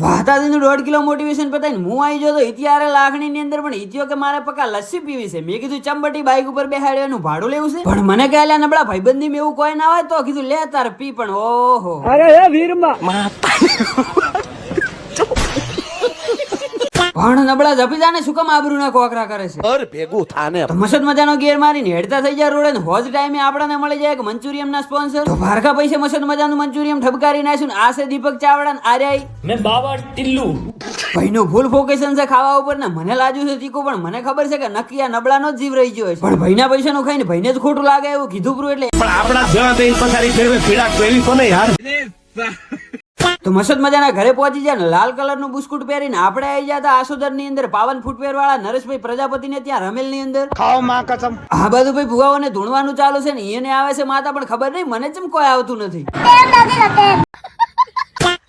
વાતાદીનું 1.5 kilo motivation પતાઈને હું આવી ગયો તો ઇતિયારે લાખણીની અંદર પણ ઇતિયો કે મારે પક્કા લસ્સી પીવી છે. મેં કીધું ચંબટી બાઈક ઉપર બેહાડ્યો એનું ભાડું લેવું છે, પણ મને કહે નબળા ભાઈબંધી મેં એવું કોઈ ના હોય તો કીધું લે તાર પી. પણ ઓહો અરે હે વીરમાં પણ નબળા જપી જાને શું કામ આબરૂના કોકરા કરે છે. ઘર ભેગું થાને તો મસદ મજાનો ગેર મારીને હેડતા થઈ જાય રોડે ને હોજ ટાઈમે આપણને મળી જાય કે મંચુરિયમ ના સ્પોન્સર. તો ભારકા પૈસે મસદ મજાનું મંચુરિયમ ઠપકારી નાખ્યું ને આ છે દીપક ચાવડા ને આર્યાઈ મેં બાબા ટિલ્લુ ભાઈનું ફૂલ ફોકેશન છે ખાવા ઉપર ને મને લાગ્યું છે તીખું, પણ મને ખબર છે કે નક્કી આ નબળાનો જ જીવ રહી ગયો છે. પણ ભાઈના પૈસાનું ખાઈને ભાઈને જ ખોટું લાગે એવું કીધું પ્રું એટલે પણ આપણા જેવા દેશ પથારી ફેરવે પીડા કેવી કોને યાર. તો મસદ મજાના ઘરે પહોંચી જાય ને લાલ કલર નું બુસ્કુટ પહેરીને આપણે આવી જતા આસોદર ની અંદર પાવન ફૂટવેર વાળા નરેશભાઈ પ્રજાપતિ ને ત્યાં રમેલ ની અંદર ખાઓ માં કસમ. આ બધું ભાઈ ભુવાઓને ધૂણવાનું ચાલુ છે ને એને આવે છે માતા, પણ ખબર નહીં મને ચમ કોઈ આવતું નથી.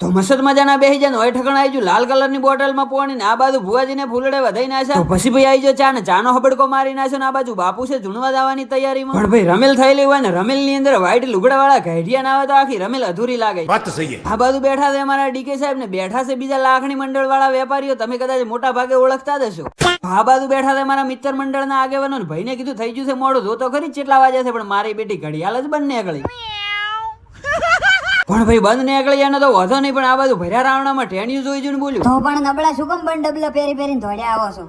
તો મસદ મજાના બેહી જાય ને હોય ઠકણ આવી ગયું લાલ કલર ની બોટલ માં પોણી ને આ બાજુ ભુવાજીને ફૂલડે વધાઈ નાખ્યા. તો પછી ભાઈ આવી જાય ચાનો હબડકો મારી નાખ્યો ને આ બાજુ બાપુ છે ધૂણવા જવાની તૈયારીમાં. પણ ભાઈ રમેલ થયેલી હોય ને રમેલ ની અંદર વ્હાઈટ લુગડા વાળા ઘેડિયા ના આવે તો આખી રમેલ અધૂરી લાગે. વાત સહી. આ બાજુ બેઠા છે અમારા ડીકે સાહેબ ને બેઠા છે બીજા લાખણી મંડળ વાળા વેપારીઓ, તમે કદાચ મોટા ભાગે ઓળખતા જ હશો. આ બાજુ બેઠા છે મારા મિત્ર મંડળ ના આગેવાનો ને ભાઈને કીધું થઈ ગયું છે મોડું જોતો ખરી કેટલા વાગ્યા છે, પણ મારી બેટી ઘડિયાળ જ બંને નીકળી. પણ ભાઈ બંધ નીકળી એનો તો વધો નહીં, પણ આ બાજુ ભર્યા રાવણામાં ટેણિયું જોઈ જોઈને બોલ્યું તો પણ નબળા શું કામ બંધ ડબલા પહેરી પહેરીને ધોડ્યા આવો છો?